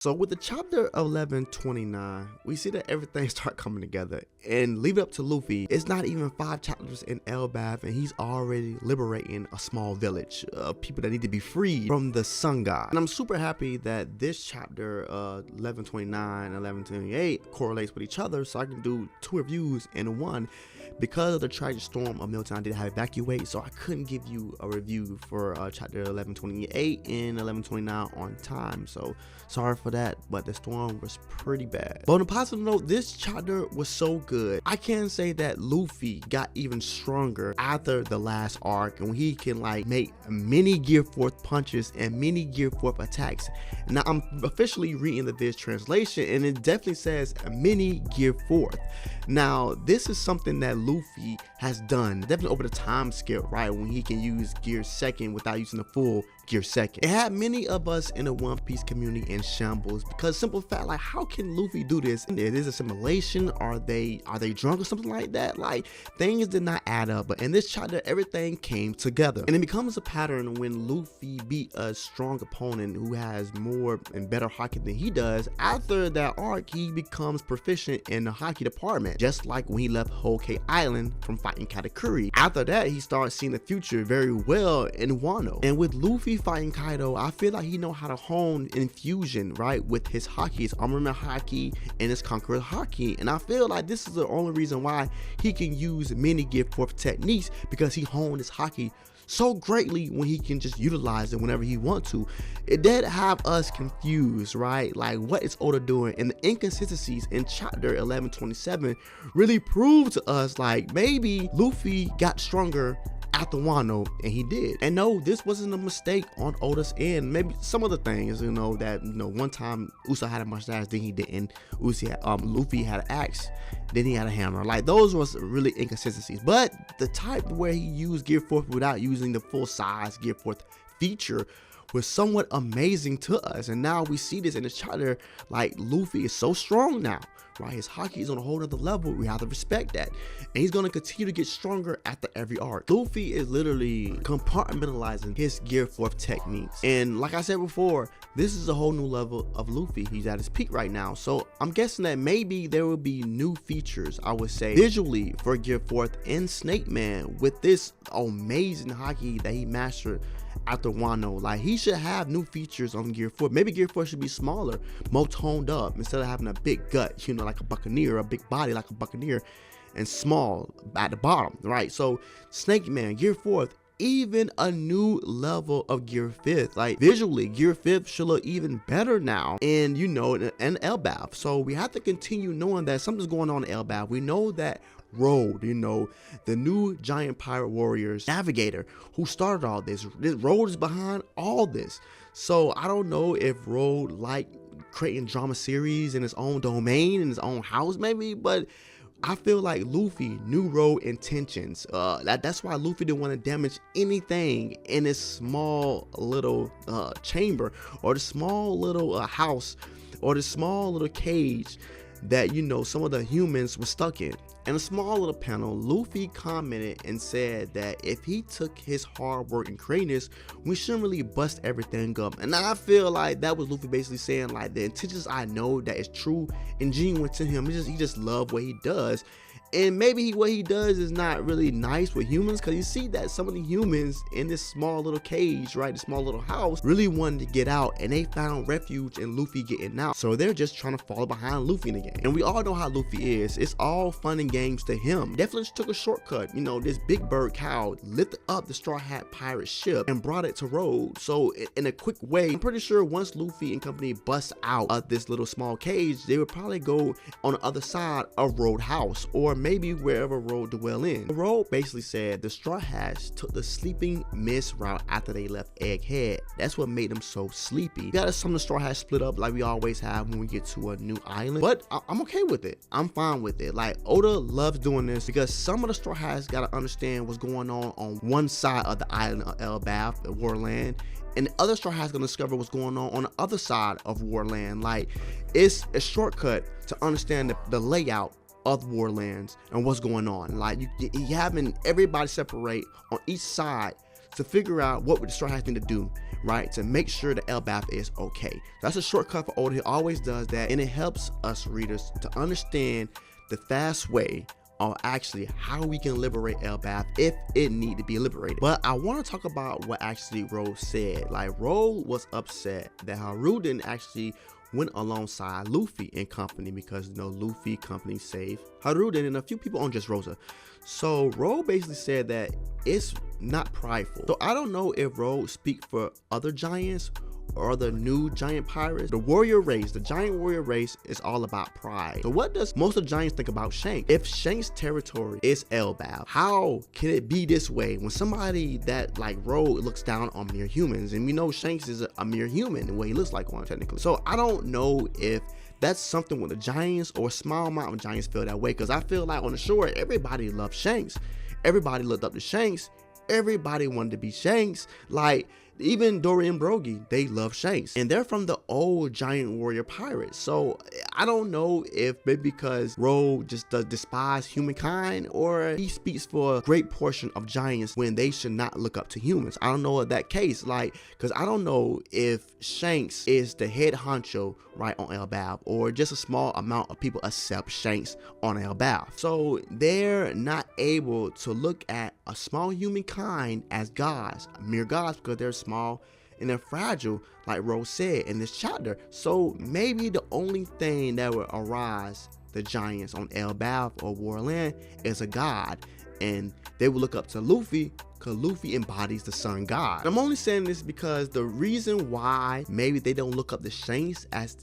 So with the chapter 1129, we see that everything start coming together, and leave it up to Luffy. It's not even 5 chapters in Elbaph and he's already liberating a small village of people that need to be freed from the Sungod. And I'm super happy that this chapter 1129 and 1128 correlates with each other, so I can do 2 reviews in one. Because of the tragic storm of Milton, I did have to evacuate, so I couldn't give you a review for chapter 1128 and 1129 on time, so sorry for that, but the storm was pretty bad. But on a positive note, this chapter was so good. I can say that Luffy got even stronger after the last arc, and he can like make many gear forth punches and many gear forth attacks. Now I'm officially reading the Viz translation, and it definitely says many gear forth. Now this is something that Luffy has done definitely over the time scale, right, when he can use gear second without using the full gear second. It had many of us in the One Piece community in shambles, because simple fact, like, how can Luffy do this? It is a simulation. Are they drunk or something like that? Like, things did not add up. But in this chapter, everything came together, and it becomes a pattern when Luffy beat a strong opponent who has more and better haki than he does. After that arc, he becomes proficient in the haki department, just like when he left Whole Cake Island from fighting Katakuri. After that, he starts seeing the future very well in Wano, and with Luffy fighting Kaido, I feel like he know how to hone infusion, right, with his haki, his armament haki and his conqueror haki. And I feel like this is the only reason why he can use many gear forth techniques, because he honed his haki so greatly when he can just utilize it whenever he wants to. It did have us confused, right? Like, what is Oda doing? And the inconsistencies in chapter 1127 really proved to us like maybe Luffy got stronger after Wano, and he did. And no, this wasn't a mistake on Oda's end. Maybe some of the things, that one time Usopp had a mustache, then he didn't. Luffy had an axe, then he had a hammer. Like, those was really inconsistencies. But the type where he used gear forth without using the full size gear forth feature was somewhat amazing to us. And now we see this in this chapter. Like, Luffy is so strong now, right? His haki is on a whole other level. We have to respect that, and he's going to continue to get stronger after every arc. Luffy is literally compartmentalizing his gear forth techniques, and like I said before, this is a whole new level of Luffy. He's at his peak right now, so I'm guessing that maybe there will be new features, I would say, visually for gear forth in Snake Man with this amazing haki that he mastered after Wano. Like, he should have new features on gear 4. Maybe gear 4 should be smaller, more toned up, instead of having a big gut, like a buccaneer, a big body like a buccaneer, and small at the bottom, right? So Snake Man, gear 4th, even a new level of gear 5th. Like, visually, gear 5th should look even better now, and and Elbaph. So we have to continue knowing that something's going on in Elbaph. We know that Road, the new giant pirate warriors navigator who started all this Road is behind all this. So I don't know if Road like creating drama series in his own domain, in his own house maybe, but I feel like Luffy knew Road intentions. That's why Luffy didn't want to damage anything in this small little chamber, or the small little house, or the small little cage that some of the humans were stuck in. In a small little panel, Luffy commented and said that if he took his hard work in creating this, we shouldn't really bust everything up. And I feel like that was Luffy basically saying, like, the intentions I know that is true and genuine to him. He just loved what he does. And maybe what he does is not really nice with humans, because you see that some of the humans in this small little cage, right, this small little house, really wanted to get out, and they found refuge in Luffy getting out. So they're just trying to follow behind Luffy in the game. And we all know how Luffy is. It's all fun and games to him. Definitely just took a shortcut. This big bird cow lifted up the Straw Hat pirate ship and brought it to Road. So in a quick way, I'm pretty sure once Luffy and company bust out of this little small cage, they would probably go on the other side of Road House, or maybe wherever Road dwell in. Road basically said the Straw Hats took the Sleeping Mist route after they left Egghead. That's what made them so sleepy. You gotta some of the Straw Hats split up like we always have when we get to a new island, but I'm okay with it. I'm fine with it. Like, Oda loves doing this, because some of the Straw Hats gotta understand what's going on one side of the island of Elbaph, the Warland, and the other Straw Hats gonna discover what's going on the other side of Warland. Like, it's a shortcut to understand the layout of Warlands and what's going on. Like, you having everybody separate on each side to figure out what the Straw Hats need to do, right, to make sure the Elbaph is okay. That's a shortcut for Oda. He always does that, and it helps us readers to understand the fast way on actually how we can liberate Elbaph if it need to be liberated. But I want to talk about what actually Ro said. Like, Ro was upset that Haru didn't actually went alongside Luffy and company, because you know Luffy company saved Haruden and a few people on Dressrosa. So Ro basically said that it's not prideful. So I don't know if Ro speak for other giants or the new giant pirates. The warrior race, the giant warrior race, is all about pride. So what does most of the giants think about Shanks? If Shanks' territory is Elbaph, how can it be this way when somebody that like Ro looks down on mere humans? And we know Shanks is a mere human the way he looks like one technically. So I don't know if that's something with the giants or a small amount of giants feel that way, because I feel like on the shore everybody loved Shanks. Everybody looked up to Shanks. Everybody wanted to be Shanks. Like, even Dory and Brogy, they love Shanks, and they're from the old giant warrior pirates. So I don't know if maybe because Ro just does despise humankind, or he speaks for a great portion of giants when they should not look up to humans. I don't know of that case, like, because I don't know if Shanks is the head honcho right on Elbaph, or just a small amount of people accept Shanks on Elbaph. So they're not able to look at a small humankind as gods, mere gods, because they're small and they're fragile, like Ro said in this chapter. So maybe the only thing that will arise the giants on Elbaph or Warland is a god, and they will look up to Luffy because Luffy embodies the sun god. I'm only saying this because the reason why maybe they don't look up to Shanks as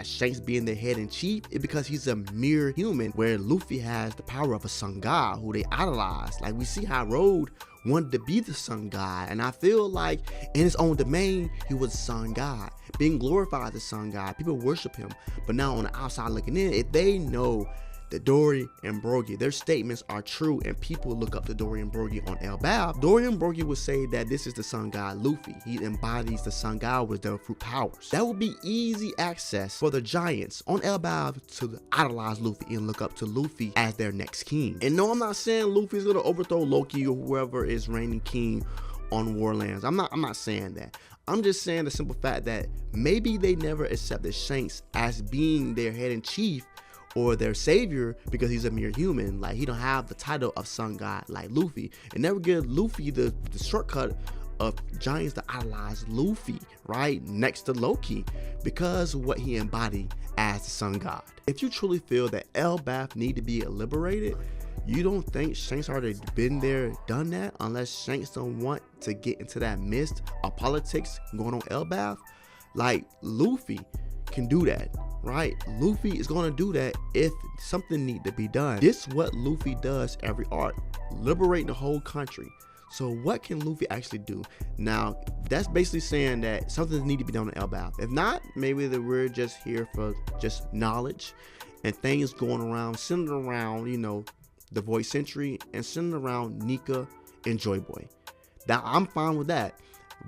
Shanks being their head in chief is because he's a mere human, where Luffy has the power of a sun god who they idolize. Like, we see how Road wanted to be the sun god, and I feel like in his own domain he was a sun god, being glorified as a sun god. People worship him. But now on the outside looking in, if they know that Dory and Brogy, their statements are true, and people look up to Dory and Brogy on Elbaph, Dory and Brogy would say that this is the sun god Luffy. He embodies the sun god with their fruit powers. That would be easy access for the giants on Elbaph to idolize Luffy and look up to Luffy as their next king. And no, I'm not saying Luffy's gonna overthrow Loki or whoever is reigning king on Warlands. I'm not saying that. I'm just saying the simple fact that maybe they never accepted Shanks as being their head in chief or their savior, because he's a mere human. Like, he don't have the title of sun god like Luffy, and never give Luffy the shortcut of giants to idolize Luffy right next to Loki, because of what he embodied as the sun god. If you truly feel that Elbaph need to be liberated, you don't think Shanks already been there, done that, unless Shanks don't want to get into that mist of politics going on Elbaph? Like, Luffy can do that, right? Luffy is going to do that if something need to be done. This is what Luffy does every arc, liberating the whole country. So what can Luffy actually do? Now, that's basically saying that something need to be done on Elbaph. If not, maybe that we're just here for just knowledge and things going around, centered around, you know, the Void Century, and centered around Nika and Joy Boy. Now, I'm fine with that.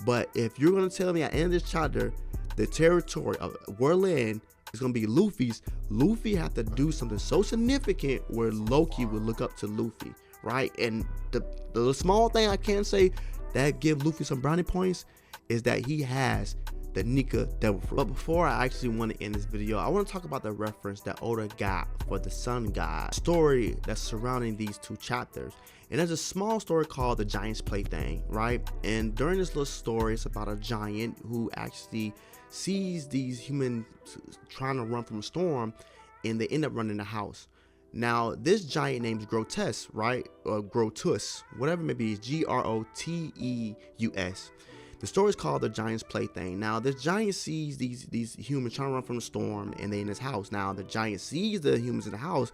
But if you're going to tell me at the end of this chapter, the territory of Warland is going to be Luffy's, Luffy have to do something so significant where Loki will look up to Luffy, right? And the small thing I can say that give Luffy some brownie points is that he has the Nika Devil Fruit. But before I actually want to end this video, I want to talk about the reference that Oda got for the sun god story that's surrounding these two chapters. And there's a small story called The Giant's Plaything, right? And during this little story, it's about a giant who actually sees these humans trying to run from a storm, and they end up running the house. Now, this giant named Groteus, right? Or Groteus, whatever it may be, Groteus. The story is called The Giant's Plaything. Now, this giant sees these humans trying to run from the storm, and they in his house. Now, the giant sees the humans in the house,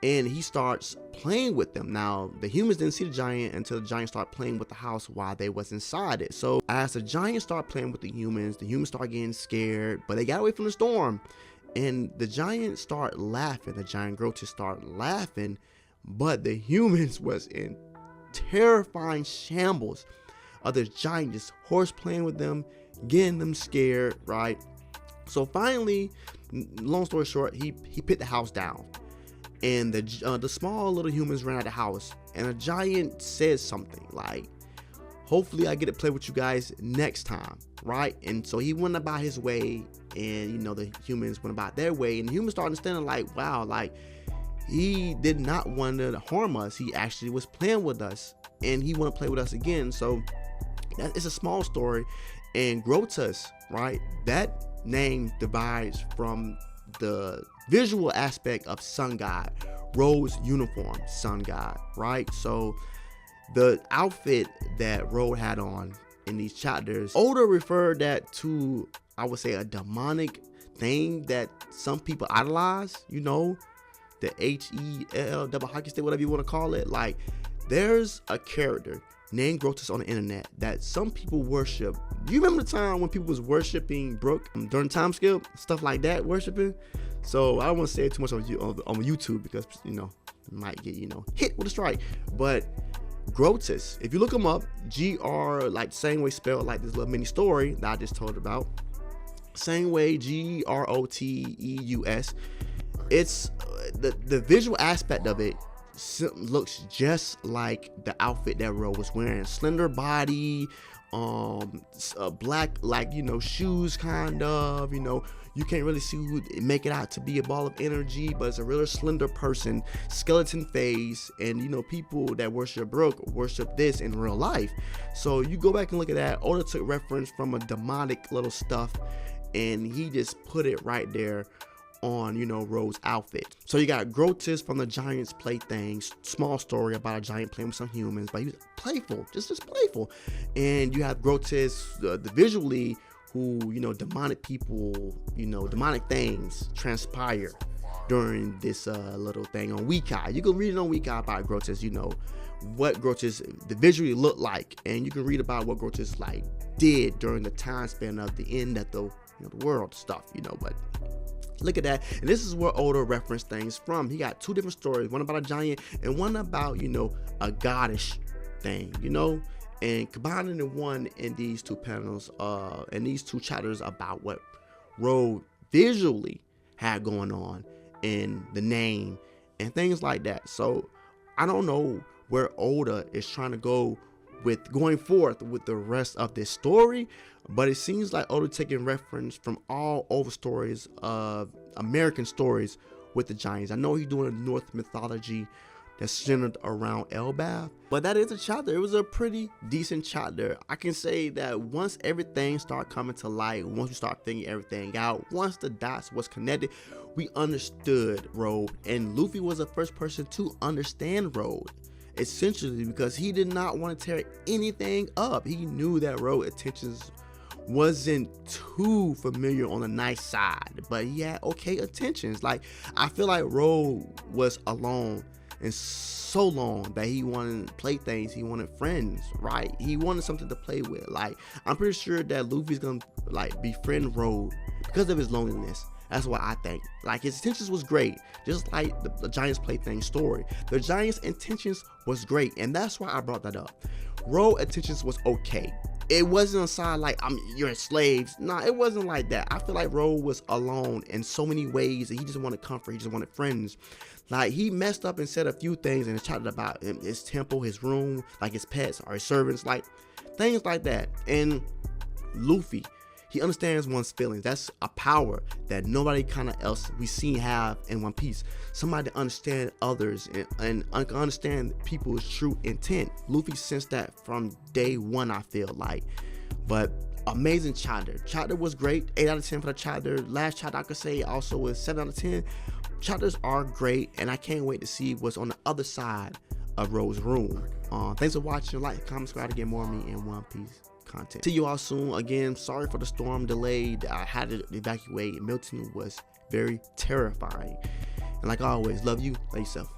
and he starts playing with them. Now, the humans didn't see the giant until the giant started playing with the house while they was inside it. So as the giant started playing with the humans start getting scared, but they got away from the storm, and the giant started laughing. The giant Groteus started laughing, but the humans was in terrifying shambles of the giant just horse playing with them, getting them scared, right? So finally, long story short, he put the house down, and the small little humans ran out of the house, and a giant said something like, hopefully I get to play with you guys next time, right? And so he went about his way, and you know, the humans went about their way, and the humans started understanding like, wow, like he did not want to harm us. He actually was playing with us, and he want to play with us again. So that is a small story. And Groteus, right, that name derives from the visual aspect of Sungod, Road's uniform, Sungod, right? So the outfit that Road had on in these chapters, Oda referred that to, I would say, a demonic thing that some people idolize, you know, the H-E-L, double hockey stick, whatever you want to call it. Like, there's a character named Groteus on the internet that some people worship. Do you remember the time when people was worshiping Brook during time skip, stuff like that, worshiping? So I don't want to say too much on YouTube because, you know, it might get, you know, hit with a strike. But Groteus, if you look him up, G-R, like same way spelled like this little mini story that I just told about, same way, Groteus. It's the visual aspect of it looks just like the outfit that Ro was wearing. Slender body, black, like, you know, shoes, kind of, you know, you can't really see who make it out to be a ball of energy, but it's a really slender person, skeleton face. And you know, people that worship Brook worship this in real life. So you go back and look at that. Oda took reference from a demonic little stuff, and he just put it right there on, you know, Ro's outfit. So you got Groteus from the Giant's Playthings, small story about a giant playing with some humans, but he was playful, just playful. And you have Groteus, the visually, who, you know, demonic people, you know, demonic things transpire during this little thing on Weekai. You can read it on Weekai about Groteus, you know, what Groteus the visually looked like, and you can read about what Groteus like did during the time span of the end of the, you know, the world stuff, you know. But look at that. And this is where Oda referenced things from. He got two different stories, one about a giant and one about, you know, a goddess thing, you know, and combining the one in these two panels, and these two chapters about what Ro visually had going on in the name and things like that. So I don't know where Oda is trying to go with going forth with the rest of this story, but it seems like Oda taking reference from all over stories of American stories with the giants. I know he's doing a North mythology that's centered around Elbaph, but that is a chapter. It was a pretty decent chapter. I can say that once everything started coming to light, once we start figuring everything out, once the dots was connected, we understood Road, and Luffy was the first person to understand Road, essentially because he did not want to tear anything up. He knew that Road intentions wasn't too familiar on the nice side, but he had okay intentions. Like, I feel like Road was alone and so long that he wanted playthings, he wanted friends, right? He wanted something to play with. Like, I'm pretty sure that Luffy's gonna like befriend Road because of his loneliness. That's what I think. Like, his intentions was great, just like the Giants Plaything story. The Giants' intentions was great, and that's why I brought that up. Road intentions was okay. It wasn't a sign like you're slaves. Nah, it wasn't like that. I feel like Road was alone in so many ways, and he just wanted comfort. He just wanted friends. Like, he messed up and said a few things and chatted about his temple, his room, like his pets or his servants, like things like that. And Luffy, he understands one's feelings. That's a power that nobody kind of else we seen have in One Piece. Somebody to understand others and understand people's true intent. Luffy sensed that from day one, I feel like. But amazing chapter. Chapter was great. 8 out of 10 for the chapter. Last chapter I could say also was 7 out of 10. Chapters are great, and I can't wait to see what's on the other side of Ro's room. Thanks for watching. Like, comment, subscribe to get more of me in One Piece content. See you all soon. Again, sorry for the storm delayed. I had to evacuate. Milton was very terrifying. And like always, love you, love yourself.